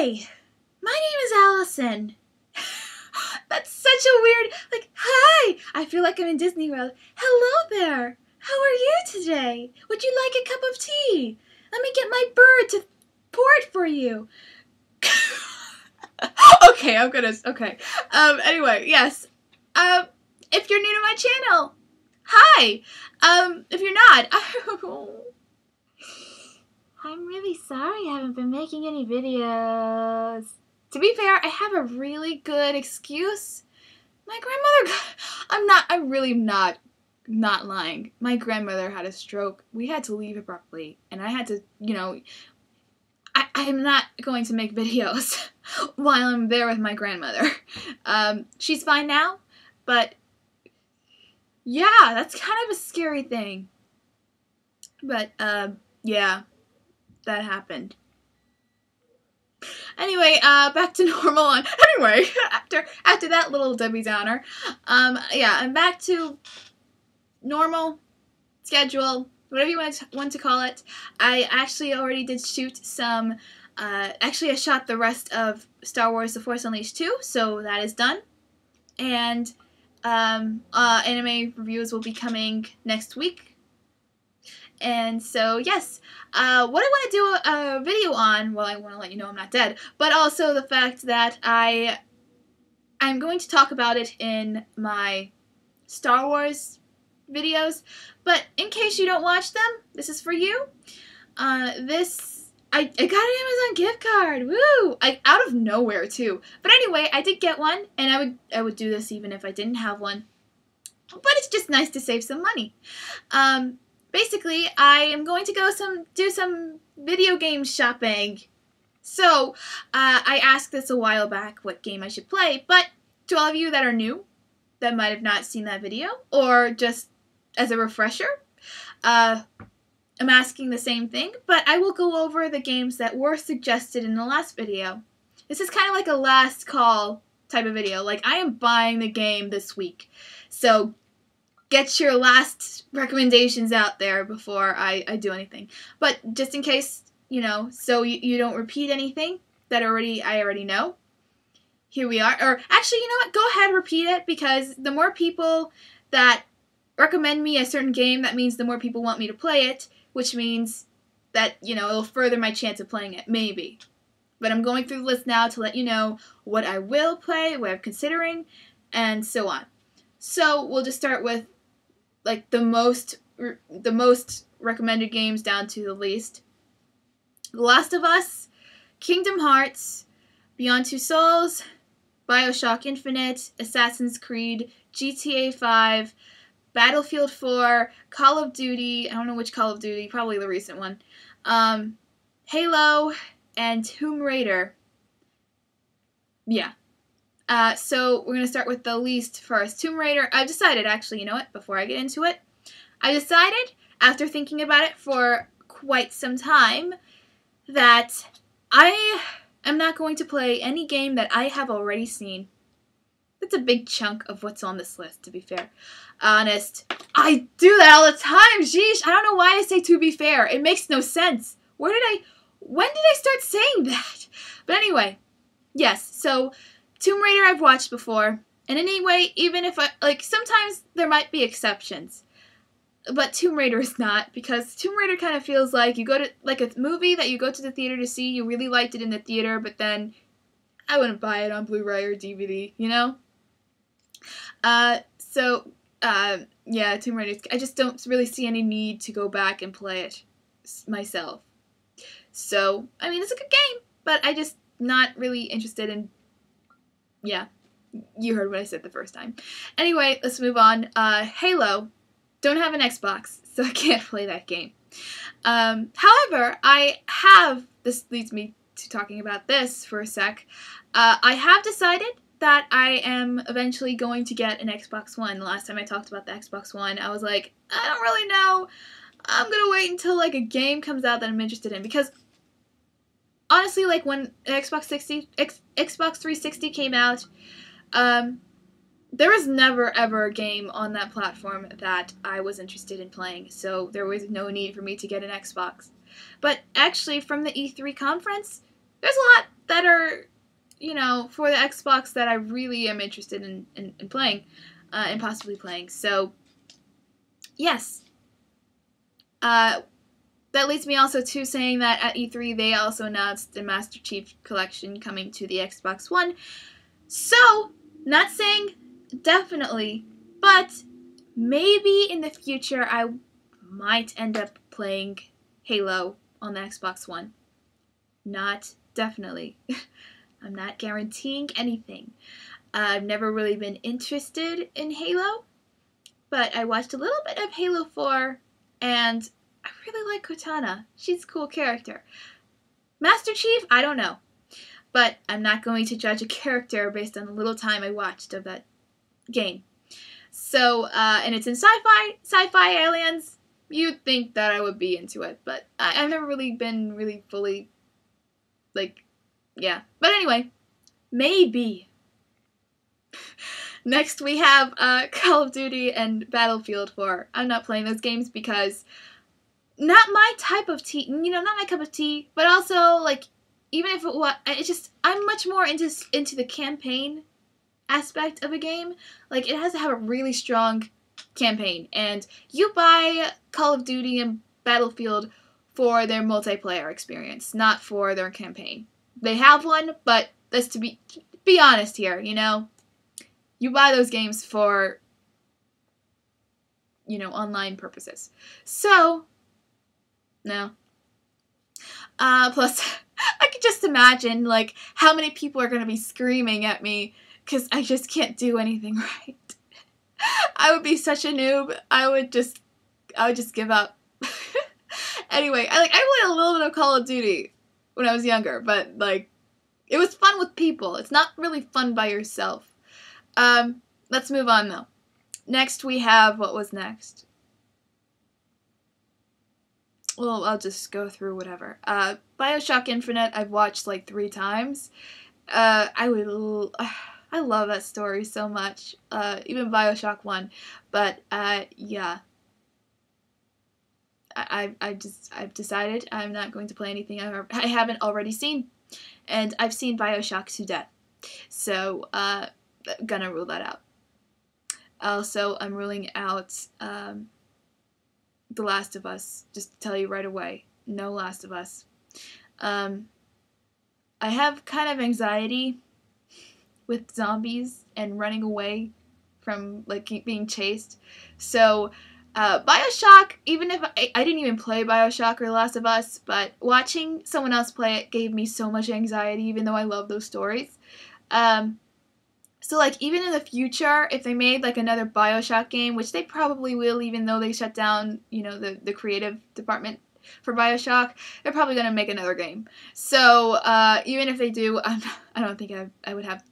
Hi, my name is Allison. That's such a weird, hi! I feel like I'm in Disney World. Hello there. How are you today? Would you like a cup of tea? Let me get my bird to pour it for you. Okay. Anyway, yes. If you're new to my channel, hi. If you're not, I'm really sorry I haven't been making any videos. To be fair, I have a really good excuse. My grandmother I'm really not lying. My grandmother had a stroke. We had to leave abruptly, and I had to, I'm not going to make videos while I'm there with my grandmother. She's fine now, but yeah, that's kind of a scary thing. But, yeah, that happened. Anyway, back to normal. Anyway, after that little Debbie Downer, yeah, I'm back to normal schedule, whatever you want to call it. I actually already did shoot some. Actually, I shot the rest of Star Wars: The Force Unleashed 2, so that is done. And anime reviews will be coming next week. And so, yes, what I want to do a video on, well, I want to let you know I'm not dead, but also the fact that I'm going to talk about it in my Star Wars videos, but in case you don't watch them, this is for you. I got an Amazon gift card, woo! Out of nowhere, too. But anyway, I did get one, and I would do this even if I didn't have one, but it's just nice to save some money. Basically, I am going to go do some video game shopping. So, I asked this a while back what game I should play, but to all of you that are new, that might have not seen that video, or just as a refresher, I'm asking the same thing, but I will go over the games that were suggested in the last video. This is kind of like a last call type of video. Like, I am buying the game this week, so get your last recommendations out there before I do anything. But just in case, so you don't repeat anything that I already know, here we are. Or actually, you know what? Go ahead, repeat it, because the more people that recommend me a certain game, that means the more people want me to play it, which means that, it'll further my chance of playing it, maybe. But I'm going through the list now to let you know what I will play, what I'm considering, and so on. So we'll just start with the most recommended games down to the least. The Last of Us, Kingdom Hearts, Beyond Two Souls, BioShock Infinite, Assassin's Creed, GTA 5, Battlefield 4, Call of Duty, I don't know which Call of Duty, probably the recent one, Halo, and Tomb Raider. Yeah. So we're going to start with the least first. Tomb Raider, I've decided, actually, you know what, before I get into it, I decided, after thinking about it for quite some time, that I am not going to play any game that I have already seen. That's a big chunk of what's on this list, to be fair. Honest. I do that all the time, sheesh. I don't know why I say to be fair. It makes no sense. When did I start saying that? But anyway, yes, so Tomb Raider I've watched before, and anyway, even if sometimes there might be exceptions, but Tomb Raider is not, because Tomb Raider kind of feels like you go to, a movie that you go to the theater to see, you really liked it in the theater, but then I wouldn't buy it on Blu-ray or DVD, yeah, Tomb Raider, I just don't really see any need to go back and play it myself. So, I mean, it's a good game, but I just not really interested in. Yeah, you heard what I said the first time. Anyway, let's move on. Halo. Don't have an Xbox, so I can't play that game. However, this leads me to talking about this for a sec. I have decided that I am eventually going to get an Xbox One. The last time I talked about the Xbox One, I was like, I don't really know. I'm gonna wait until, a game comes out that I'm interested in, because honestly, when Xbox 360 came out, there was never ever a game on that platform that I was interested in playing, so there was no need for me to get an Xbox. But actually, from the E3 conference, there's a lot that are, you know, for the Xbox that I really am interested in playing, and possibly playing. So, yes. That leads me also to saying that at E3 they also announced the Master Chief Collection coming to the Xbox One. So, not saying definitely, but maybe in the future I might end up playing Halo on the Xbox One. Not definitely. I'm not guaranteeing anything. I've never really been interested in Halo, but I watched a little bit of Halo 4, and I really like Cortana. She's a cool character. Master Chief, I don't know. But I'm not going to judge a character based on the little time I watched of that game. So, and it's in sci-fi aliens. You'd think that I would be into it, but I've never really been really fully, like, yeah. But anyway, maybe. Next we have Call of Duty and Battlefield 4. I'm not playing those games because not my type of tea, you know, not my cup of tea, but also, like, even if it was, it's just, I'm much more into the campaign aspect of a game. Like, it has to have a really strong campaign, and you buy Call of Duty and Battlefield for their multiplayer experience, not for their campaign. They have one, but that's to be honest here, you know? You buy those games for, you know, online purposes. So, no. Plus, I could just imagine, like, how many people are going to be screaming at me because I just can't do anything right. I would be such a noob. I would just give up. Anyway, I played a little bit of Call of Duty when I was younger, but, like, it was fun with people. It's not really fun by yourself. Let's move on, though. Next, we have, what was next? Well, I'll just go through whatever. BioShock Infinite, I've watched like 3 times. I love that story so much. Even BioShock 1. But, yeah. I've decided I'm not going to play anything I haven't already seen. And I've seen BioShock to death. So, gonna rule that out. Also, I'm ruling out, The Last of Us, just to tell you right away. No Last of Us. I have kind of anxiety with zombies and running away from, like, being chased. So, BioShock, even if I didn't even play BioShock or The Last of Us, but watching someone else play it gave me so much anxiety, even though I love those stories. So, like, even in the future, if they made, like, another BioShock game, which they probably will, even though they shut down, you know, the creative department for BioShock, they're probably going to make another game. So, even if they do, I don't think I would have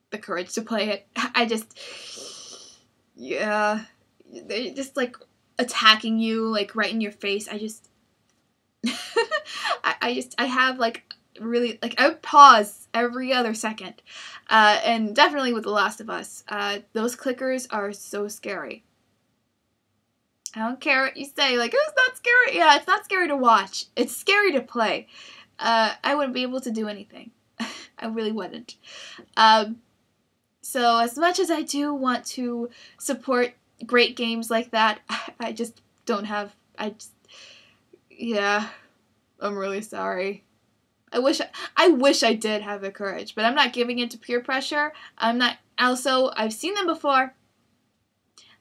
the courage to play it. I just, yeah, they're just, like, attacking you, like, right in your face. I just, I have, like, really, like, I would pause every other second. And definitely with The Last of Us. Those clickers are so scary. I don't care what you say, like, it's not scary. Yeah, it's not scary to watch. It's scary to play. I wouldn't be able to do anything. I really wouldn't. So as much as I do want to support great games like that, I just don't have, yeah, I'm really sorry. I wish I did have the courage, but I'm not giving in to peer pressure. Also, I've seen them before.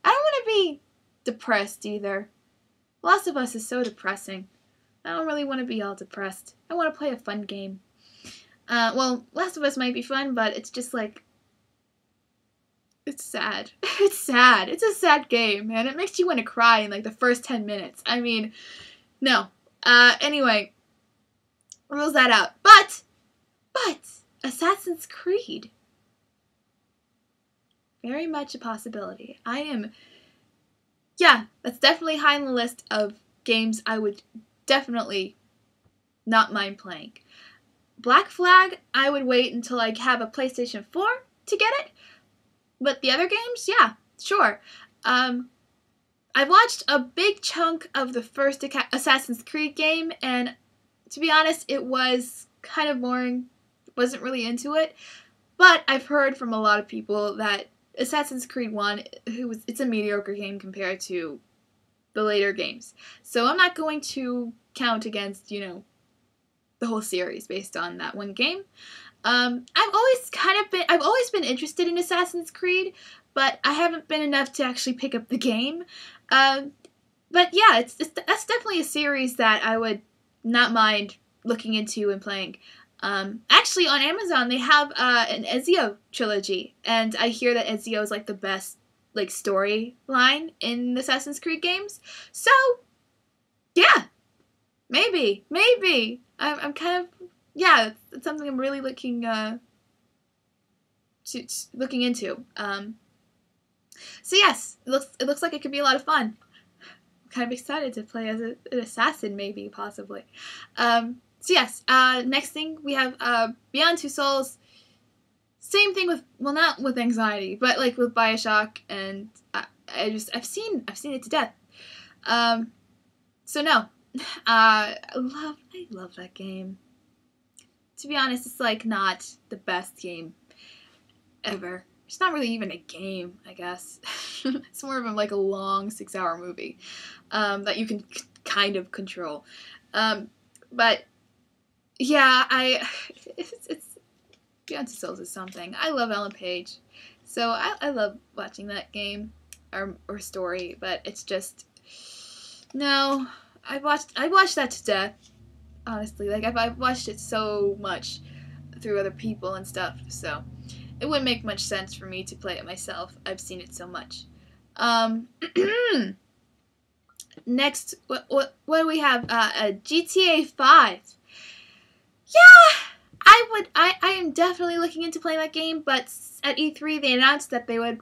I don't want to be depressed either. Last of Us is so depressing. I don't really want to be all depressed. I want to play a fun game. Well, Last of Us might be fun, but it's just like, it's sad. It's sad. It's a sad game, man. It makes you want to cry in like the first 10 minutes. I mean, no. Anyway, rules that out. But, Assassin's Creed. Very much a possibility. That's definitely high on the list of games I would definitely not mind playing. Black Flag, I would wait until I have a PlayStation 4 to get it. But the other games, yeah, sure. I've watched a big chunk of the first Assassin's Creed game, and to be honest, it was kind of boring. Wasn't really into it. But I've heard from a lot of people that Assassin's Creed 1, it's a mediocre game compared to the later games. So I'm not going to count against, the whole series based on that one game. I've always been interested in Assassin's Creed, but I haven't been enough to actually pick up the game. But yeah, that's definitely a series that I would not mind looking into and playing. Actually, on Amazon, they have an Ezio trilogy, and I hear that Ezio is, like, the best, like, storyline in Assassin's Creed games. So, yeah, maybe. I'm kind of, yeah, it's something I'm really looking into. So yes, it looks like it could be a lot of fun. I'm kind of excited to play as an assassin, maybe, possibly. So yes, next thing we have Beyond Two Souls. Same thing with, well, not with anxiety, but like with BioShock, and I've seen it to death. So no, I love that game. To be honest, it's like not the best game ever. It's not really even a game, I guess. It's more of like a long 6-hour movie that you can kind of control. But yeah, it's Beyond Two Souls is something. I love Ellen Page, so I love watching that game or story. But it's just no. I watched that to death. Honestly, like I've watched it so much through other people and stuff, so it wouldn't make much sense for me to play it myself. I've seen it so much. Next, what do we have? GTA 5. Yeah, I am definitely looking into playing that game, but at E3 they announced that they would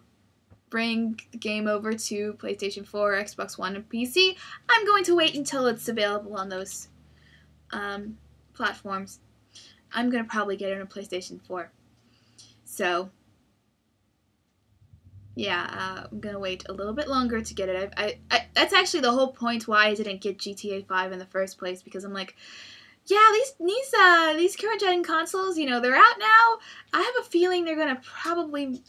bring the game over to PlayStation 4, Xbox One, and PC. I'm going to wait until it's available on those platforms. I'm going to probably get it on PlayStation 4. So, yeah, I'm going to wait a little bit longer to get it. I that's actually the whole point why I didn't get GTA 5 in the first place, because I'm like, yeah, these current gen consoles, they're out now. I have a feeling they're going to probably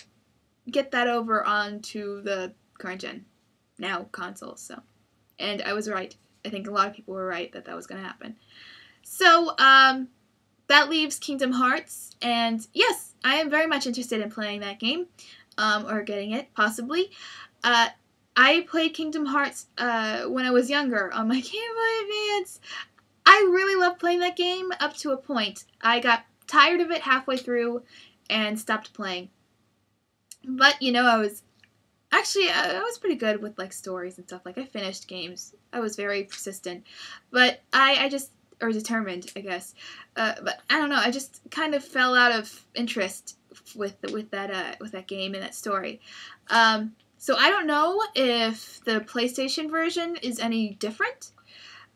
get that over onto the current gen now consoles. So, and I was right. I think a lot of people were right that was going to happen. So, that leaves Kingdom Hearts, and yes, I am very much interested in playing that game, or getting it, possibly. I played Kingdom Hearts when I was younger on my Game Boy Advance. I really loved playing that game up to a point. I got tired of it halfway through and stopped playing. But, I was pretty good with, like, stories and stuff. Like, I finished games. I was very persistent. But I just, or determined, I guess. But I don't know, I just kind of fell out of interest with that game and that story. So I don't know if the PlayStation version is any different.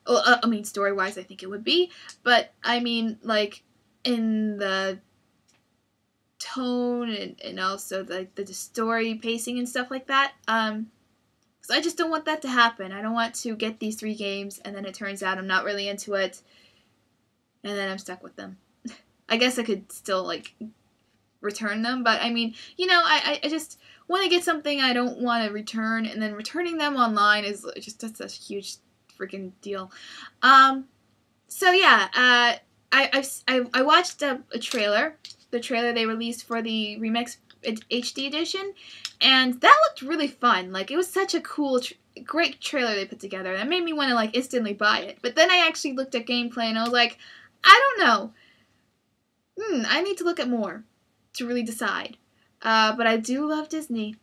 Well, story-wise, I think it would be. But, like, in the tone and also the story pacing and stuff like that. So I just don't want that to happen. I don't want to get these 3 games and then it turns out I'm not really into it and then I'm stuck with them. I guess I could still, like, return them, but I just when I get something I don't want to return, and then returning them online is that's a huge freaking deal. So yeah, I watched a trailer. The trailer they released for the Remix HD edition, and that looked really fun. Like, it was such a cool, great trailer they put together. That made me want to, like, instantly buy it. But then I actually looked at gameplay and I was like, I don't know. I need to look at more to really decide. But I do love Disney.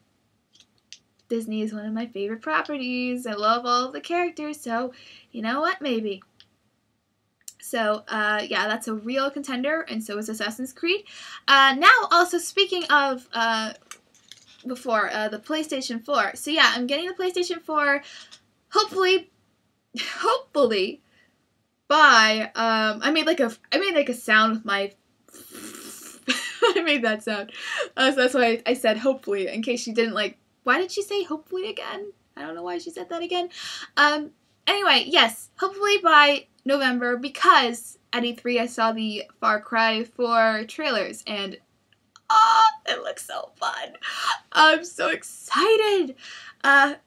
Disney is one of my favorite properties. I love all of the characters, so you know what? Maybe. So, yeah, that's a real contender, and so is Assassin's Creed. Now, also, speaking of, before, the PlayStation 4. So, yeah, I'm getting the PlayStation 4, hopefully, by, I made like a sound with my, I made that sound. So that's why I said hopefully, in case you didn't, like, why did she say hopefully again? I don't know why she said that again. Anyway, yes, hopefully by November because at E3 I saw the Far Cry 4 trailers, and oh, it looks so fun. I'm so excited.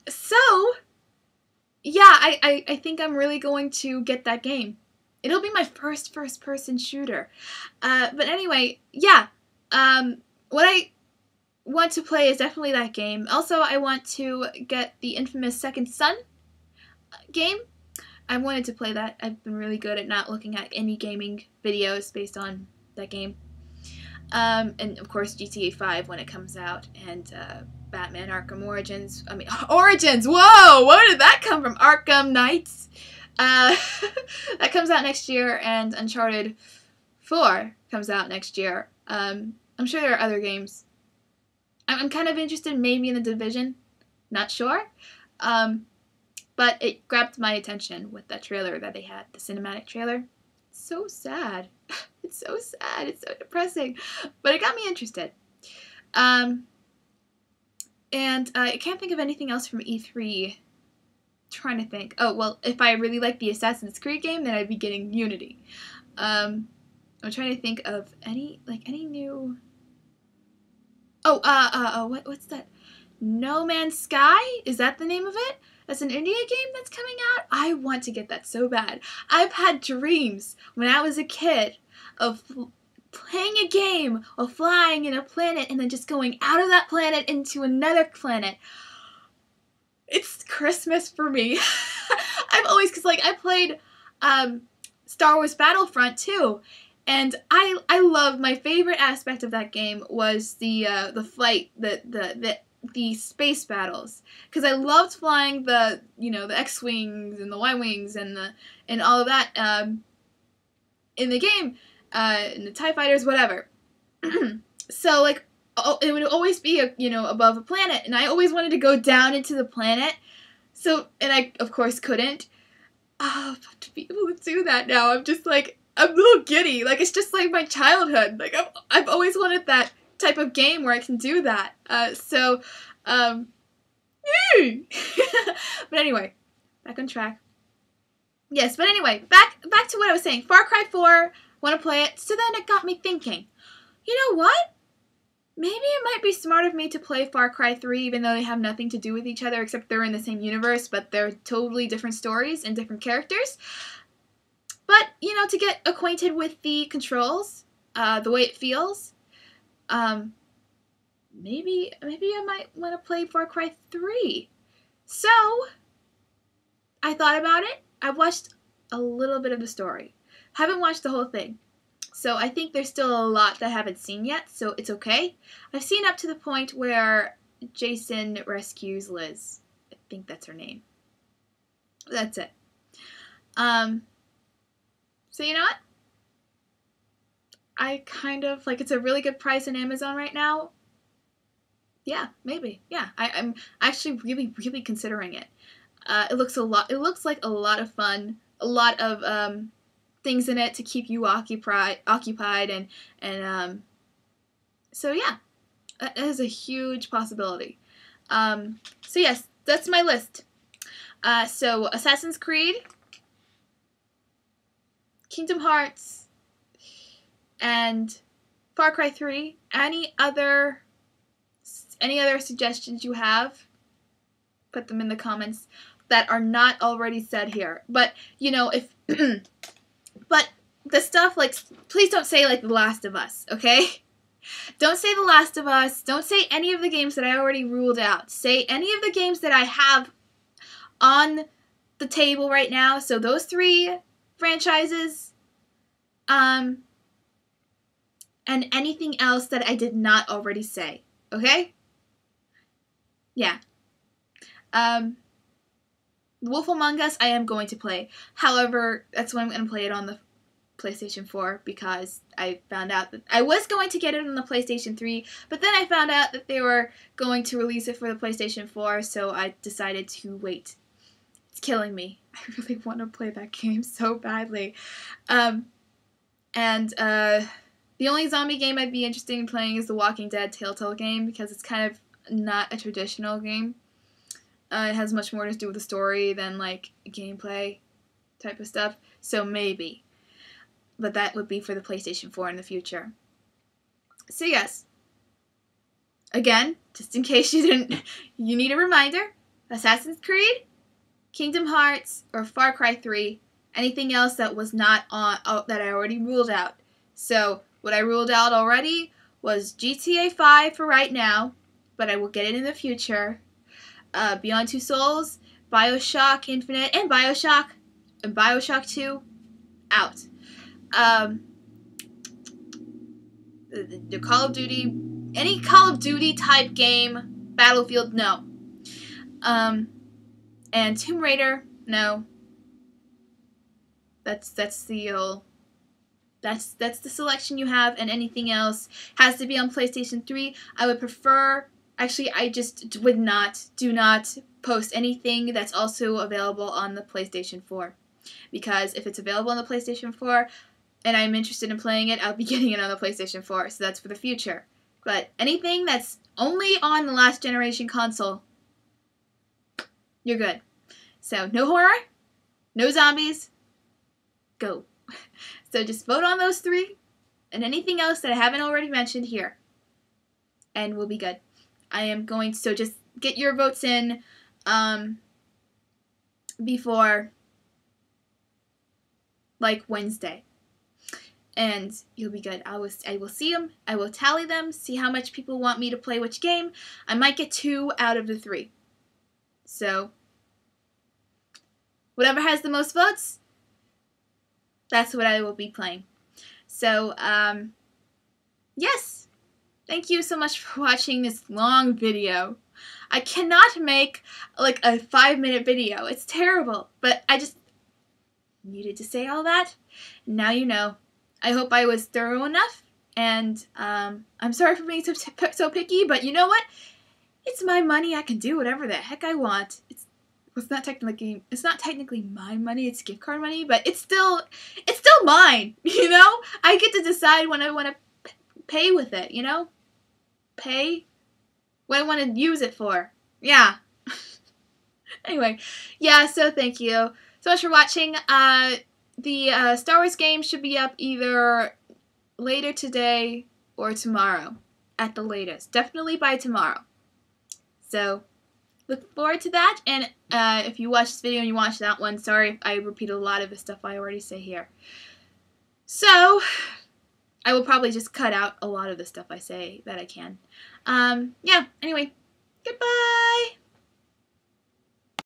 So yeah, I think I'm really going to get that game. It'll be my first person shooter. But anyway, yeah. What I want to play is definitely that game. Also, I want to get the infamous Second Son game. I wanted to play that. I've been really good at not looking at any gaming videos based on that game. And of course GTA 5 when it comes out, and Batman Arkham Origins. I mean, Origins! Whoa! Where did that come from? Arkham Knights? That comes out next year, and Uncharted 4 comes out next year. I'm sure there are other games. I'm kind of interested maybe in The Division. Not sure. But it grabbed my attention with that trailer that they had, the cinematic trailer. It's so sad. It's so sad. It's so depressing. But it got me interested. And I can't think of anything else from E3. Trying to think. Oh, well, if I really like the Assassin's Creed game, then I'd be getting Unity. I'm trying to think of any new... Oh, what's that? No Man's Sky? Is that the name of it? That's an India game that's coming out? I want to get that so bad. I've had dreams when I was a kid of playing a game of flying in a planet and then just going out of that planet into another planet. It's Christmas for me. I've always, because like I played Star Wars Battlefront too, and I love, my favorite aspect of that game was the flight, the space battles, because I loved flying the X-wings and the Y-wings and all of that in the game, and the TIE fighters, whatever. So like it would always be above a planet, and I always wanted to go down into the planet. So, and I of course couldn't. To be able to do that now, I'm just like, I'm a little giddy. Like, it's just like my childhood. Like I've always wanted that type of game where I can do that. But anyway, back on track. Yes, but anyway, back to what I was saying. Far Cry 4, want to play it. So then it got me thinking, you know what? Maybe it might be smart of me to play Far Cry 3, even though they have nothing to do with each other, except they're in the same universe, but they're totally different stories and different characters. But, to get acquainted with the controls, the way it feels, maybe I might want to play Far Cry 3. So, I thought about it. I watched a little bit of the story. Haven't watched the whole thing. So I think there's still a lot that I haven't seen yet, so it's okay. I've seen up to the point where Jason rescues Liz. I think that's her name. That's it. So you know what? I kind of, like, it's a really good price on Amazon right now. Yeah, maybe. Yeah, I'm actually really, really considering it. It looks like a lot of fun. A lot of, things in it to keep you occupied, and so yeah, that is a huge possibility. So yes, that's my list. So Assassin's Creed, Kingdom Hearts, and Far Cry 3. Any other suggestions you have, put them in the comments that are not already said here. But if but the stuff, like, please don't say, like, The Last of Us, okay? Don't say The Last of Us. Don't say any of the games that I already ruled out. Say any of the games that I have on the table right now. So those 3 franchises, and anything else that I did not already say, okay? Yeah. Wolf Among Us, I am going to play. However, that's when I'm going to play it on the PlayStation 4, because I found out that I was going to get it on the PlayStation 3, but then I found out that they were going to release it for the PlayStation 4, so I decided to wait. It's killing me. I really want to play that game so badly. The only zombie game I'd be interested in playing is the Walking Dead Telltale game, because it's kind of not a traditional game. It has much more to do with the story than, like, gameplay type of stuff. So maybe. But that would be for the PlayStation 4 in the future. So yes. Again, just in case you need a reminder, Assassin's Creed, Kingdom Hearts, or Far Cry 3, anything else that was not on, that I already ruled out. So, what I ruled out already was GTA 5 for right now, but I will get it in the future. Beyond Two Souls, BioShock Infinite, and BioShock 2, out. The Call of Duty, any Call of Duty type game, Battlefield, no. And Tomb Raider, no. That's the selection you have, and anything else has to be on PlayStation 3. I would prefer, actually, I just do not post anything that's also available on the PlayStation 4. Because if it's available on the PlayStation 4 and I'm interested in playing it, I'll be getting it on the PlayStation 4. So that's for the future. But anything that's only on the last generation console, you're good. So no horror, no zombies, go. So just vote on those 3 and anything else that I haven't already mentioned here. And we'll be good. I am going to, so just get your votes in before like Wednesday. And you'll be good. I will see them. I will tally them, see how much people want me to play which game. I might get 2 out of the 3. So whatever has the most votes, that's what I will be playing. So, yes. Thank you so much for watching this long video. I cannot make, like, a 5-minute video. It's terrible. But I just needed to say all that. Now you know. I hope I was thorough enough. And, I'm sorry for being so picky, but you know what? It's my money. I can do whatever the heck I want. It's not technically my money, it's gift card money, but it's still mine, you know? I get to decide when I want to pay with it, you know? Pay what I want to use it for. Yeah. Anyway, yeah, so thank you so much for watching. The Star Wars game should be up either later today or tomorrow at the latest. Definitely by tomorrow. So look forward to that, and if you watch this video and you watch that one, sorry, I repeated a lot of the stuff I already say here. So, I will probably just cut out a lot of the stuff I say that I can. Yeah, anyway, goodbye!